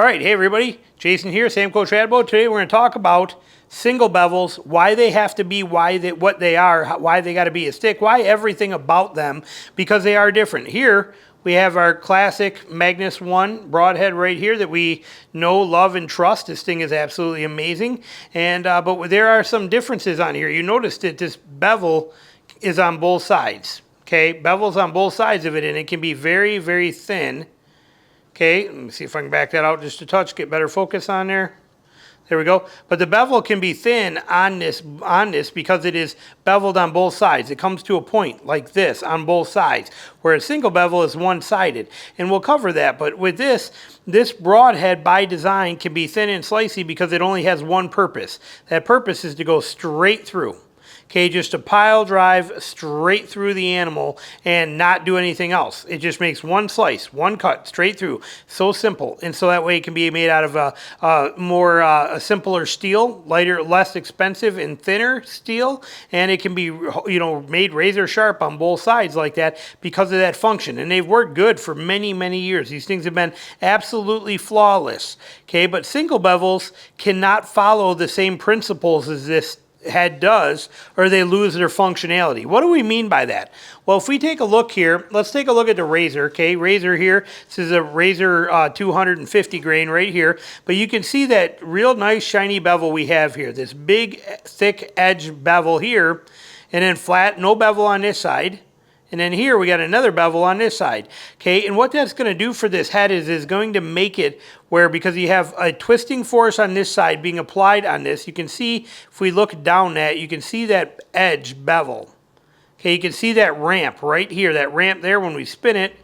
All right, hey everybody, Jason here, Samco Tradbo. Today we're going to talk about single bevels, why they have to be, what they are, why they got to be a stick, why everything about them, because they are different. Here we have our classic Magnus 1 broadhead right here that we know, love, and trust. This thing is absolutely amazing, and but there are some differences on here. You notice that this bevel is on both sides. Okay, bevel's on both sides of it, and it can be very, very thin. Okay, let me see if I can back that out just a touch, get better focus on there. There we go. But the bevel can be thin on this because it is beveled on both sides. It comes to a point like this on both sides, where a single bevel is one-sided. And we'll cover that. But with this broadhead by design can be thin and slicey because it only has one purpose. That purpose is to go straight through. Okay, just a pile drive straight through the animal and not do anything else. It just makes one slice, one cut, straight through. So simple. And so that way it can be made out of a simpler steel, lighter, less expensive and thinner steel. And it can be, made razor sharp on both sides like that because of that function. And they've worked good for many, many years. These things have been absolutely flawless. Okay, but single bevels cannot follow the same principles as this head does, or they lose their functionality. What do we mean by that? Well, if we take a look here, let's take a look at the razor. Okay, razor here. This is a razor 250 grain right here, but you can see that real nice shiny bevel we have here. This big thick edge bevel here, and then flat, no bevel on this side. And then here we got another bevel on this side. Okay, and what that's going to do for this head is going to make it where, because you have a twisting force on this side being applied on this, you can see, if we look down that, you can see that edge bevel. Okay, you can see that ramp right here, that ramp there when we spin it.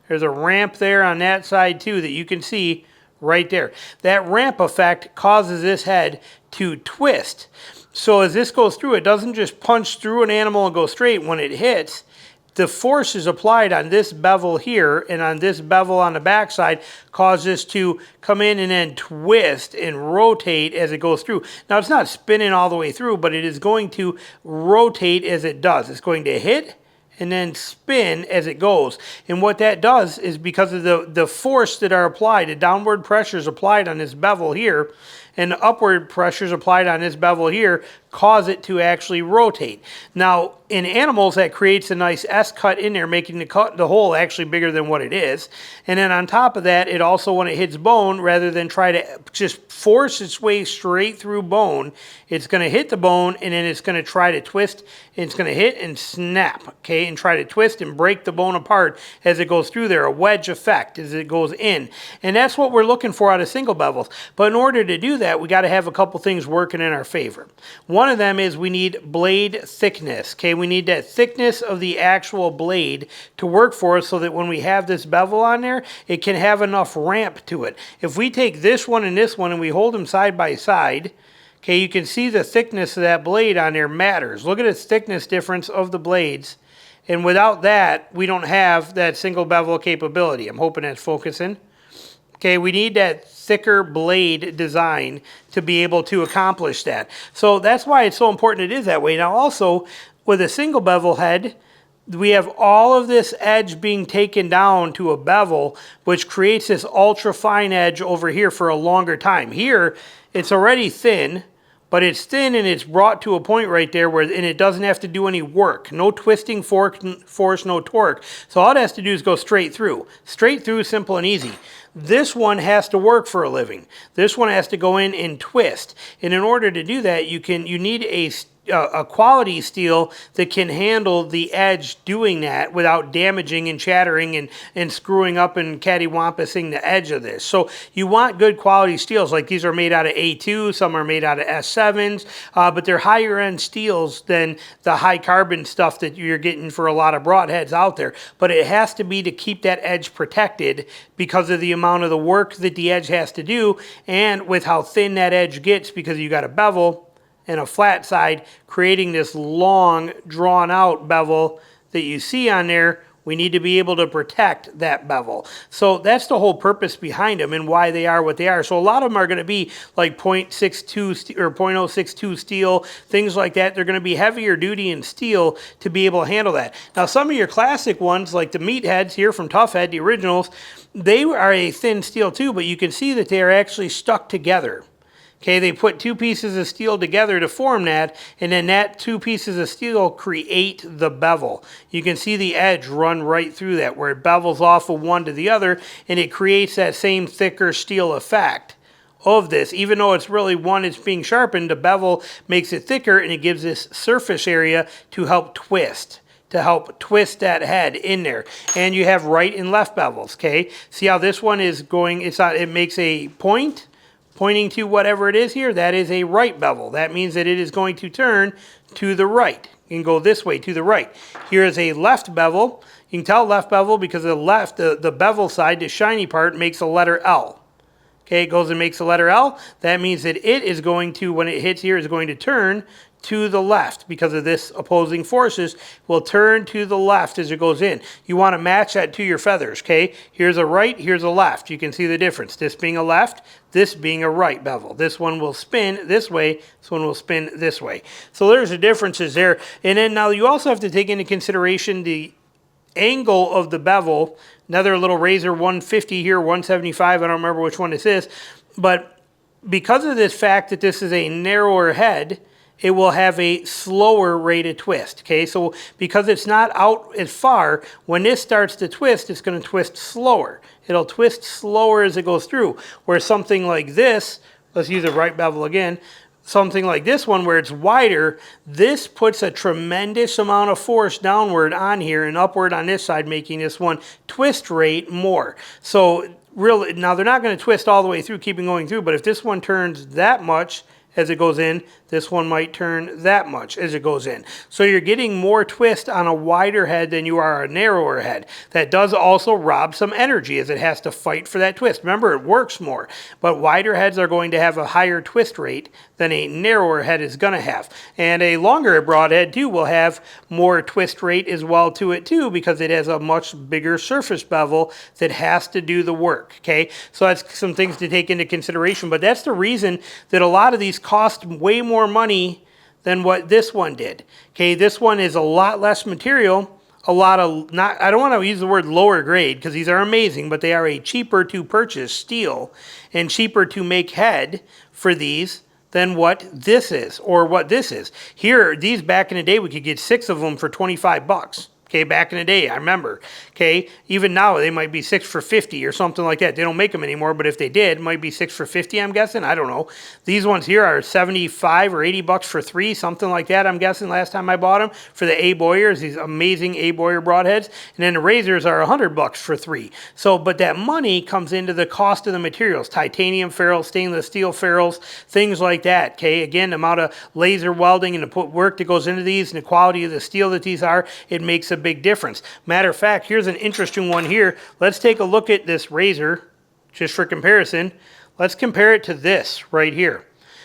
There's a ramp there on that side too that you can see right there. That ramp effect causes this head to twist. So as this goes through, it doesn't just punch through an animal and go straight. When it hits, the force is applied on this bevel here and on this bevel on the backside, cause this to come in and then twist and rotate as it goes through. Now it's not spinning all the way through, but it is going to rotate as it does. It's going to hit and then spin as it goes. And what that does is, because of the force that are applied, the downward pressures applied on this bevel here, and the upward pressures applied on this bevel here, cause it to actually rotate. Now, in animals, that creates a nice S-cut in there, making the hole actually bigger than what it is. And then on top of that, it also, when it hits bone, rather than try to just force its way straight through bone, it's going to hit the bone, and then it's going to try to twist, and it's going to hit and snap, okay, and try to twist and break the bone apart as it goes through there, a wedge effect as it goes in. And that's what we're looking for out of single bevels. But in order to do that, we got to have a couple things working in our favor. One of them is we need blade thickness. Okay, we need that thickness of the actual blade to work for us, so that when we have this bevel on there, it can have enough ramp to it. If we take this one and we hold them side by side, okay, you can see the thickness of that blade on there matters. Look at its thickness difference of the blades. And without that, we don't have that single bevel capability. I'm hoping that's focusing. Okay, we need that thicker blade design to be able to accomplish that. So that's why it's so important it is that way. Now also, with a single bevel head, we have all of this edge being taken down to a bevel, which creates this ultra fine edge over here for a longer time. Here, it's already thin, but it's thin and it's brought to a point right there where, and it doesn't have to do any work. No twisting force, no torque. So all it has to do is go straight through. Straight through, simple and easy. This one has to work for a living. This one has to go in and twist. And in order to do that, you need a quality steel that can handle the edge doing that without damaging and chattering and screwing up and cattywampusing the edge of this. So you want good quality steels. Like these are made out of A2, some are made out of S7s, but they're higher end steels than the high carbon stuff that you're getting for a lot of broadheads out there. But it has to be to keep that edge protected because of the amount of the work that the edge has to do, and with how thin that edge gets, because you got a bevel and a flat side, creating this long, drawn-out bevel that you see on there We need to be able to protect that bevel. So that's the whole purpose behind them and why they are what they are. So a lot of them are going to be like 0.62 or 0.062 steel, things like that. They're going to be heavier duty in steel to be able to handle that. Now some of your classic ones like the meatheads here from Tough Head, the originals, they are a thin steel too, but you can see that they are actually stuck together. Okay, they put two pieces of steel together to form that, and then that two pieces of steel create the bevel. You can see the edge run right through that, where it bevels off of one to the other, and it creates that same thicker steel effect of this. Even though it's really one that's being sharpened, the bevel makes it thicker, and it gives this surface area to help twist that head in there. And you have right and left bevels, okay? See how this one is going, it makes a point, pointing to whatever it is here. That is a right bevel. That means that it is going to turn to the right and go this way to the right. Here is a left bevel. You can tell left bevel because the left, the bevel side, the shiny part, makes a letter L. Okay, it goes and makes a letter L. That means that it is going to, when it hits here, is going to turn to the left because of this opposing forces, will turn to the left as it goes in. You want to match that to your feathers, okay? Here's a right, here's a left. You can see the difference. This being a left, this being a right bevel. This one will spin this way, this one will spin this way. So there's the differences there. And then now you also have to take into consideration the angle of the bevel. Another little razor 150 here, 175, I don't remember which one this is. But because of this fact that this is a narrower head, it will have a slower rate of twist, okay? So because it's not out as far, when this starts to twist, it's going to twist slower. It'll twist slower as it goes through. Where something like this, let's use a right bevel again, something like this one where it's wider, this puts a tremendous amount of force downward on here and upward on this side, making this one twist rate more. So really, now they're not going to twist all the way through, keeping going through, but if this one turns that much as it goes in, this one might turn that much as it goes in. So you're getting more twist on a wider head than you are a narrower head. That does also rob some energy as it has to fight for that twist. Remember, it works more, but wider heads are going to have a higher twist rate than a narrower head is going to have. And a longer broadhead too will have more twist rate as well to it too, because it has a much bigger surface bevel that has to do the work, okay? So that's some things to take into consideration, but that's the reason that a lot of these cost way more money than what this one did. Okay, this one is a lot less material, a lot of, not, I don't want to use the word lower grade because these are amazing, but they are a cheaper to purchase steel and cheaper to make head for these than what this is or what this is. Here, these back in the day, we could get 6 of them for 25 bucks. Okay, back in the day, I remember. Okay, even now they might be 6 for 50 or something like that. They don't make them anymore, but if they did, it might be 6 for 50, I'm guessing. I don't know. These ones here are 75 or 80 bucks for 3, something like that, I'm guessing, last time I bought them, for the A Boyers, these amazing A Boyer broadheads. And then the razors are 100 bucks for 3. So, but that money comes into the cost of the materials, titanium ferrules, stainless steel ferrules, things like that. Okay, again, the amount of laser welding and the work that goes into these and the quality of the steel that these are, it makes a big difference. Matter of fact, here's an interesting one here. Let's take a look at this razor just for comparison. Let's compare it to this right here.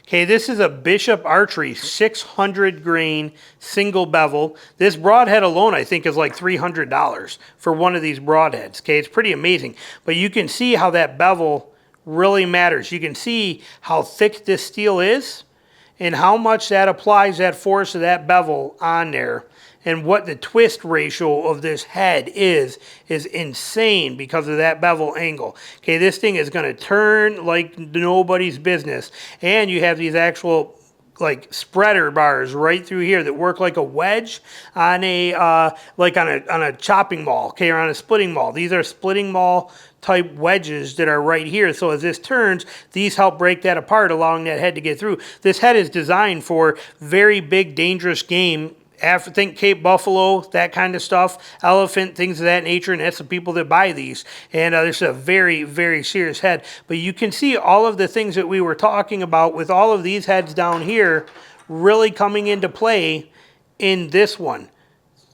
Okay, this is a Bishop Archery 600 grain single bevel. This broadhead alone I think is like $300 for one of these broadheads. Okay, it's pretty amazing. But you can see how that bevel really matters. You can see how thick this steel is and how much that applies that force of that bevel on there. And what the twist ratio of this head is insane because of that bevel angle. Okay, this thing is going to turn like nobody's business. And you have these actual like spreader bars right through here that work like a wedge on a like on a chopping maul, okay, or on a splitting maul. These are splitting maul type wedges that are right here. So as this turns, these help break that apart, allowing that head to get through. This head is designed for very big, dangerous game. Think Cape Buffalo, that kind of stuff, elephant, things of that nature, and that's the people that buy these. And this is a very, very serious head. But you can see all of the things that we were talking about with all of these heads down here really coming into play in this one.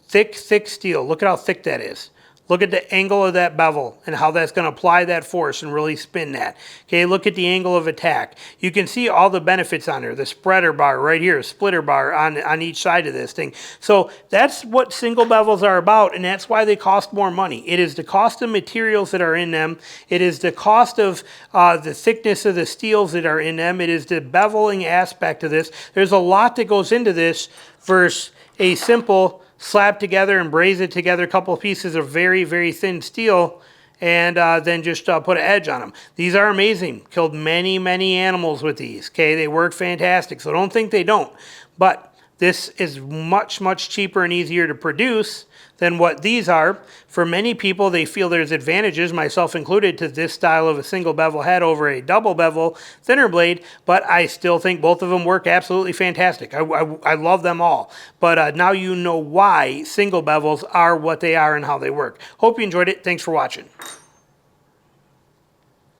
Thick, thick steel. Look at how thick that is. Look at the angle of that bevel and how that's going to apply that force and really spin that. Okay, look at the angle of attack. You can see all the benefits on there. The spreader bar right here, splitter bar on each side of this thing. So that's what single bevels are about, and that's why they cost more money. It is the cost of materials that are in them. It is the cost of the thickness of the steels that are in them. It is the beveling aspect of this. There's a lot that goes into this versus a simple slap together and braze it together a couple of pieces of very, very thin steel and then just put an edge on them. These are amazing. Killed many, many animals with these. Okay, they work fantastic, so don't think they don't. But this is much, much cheaper and easier to produce than what these are. For many people, they feel there's advantages, myself included, to this style of a single bevel head over a double bevel thinner blade, but I still think both of them work absolutely fantastic. I love them all. But now you know why single bevels are what they are and how they work. Hope you enjoyed it. Thanks for watching.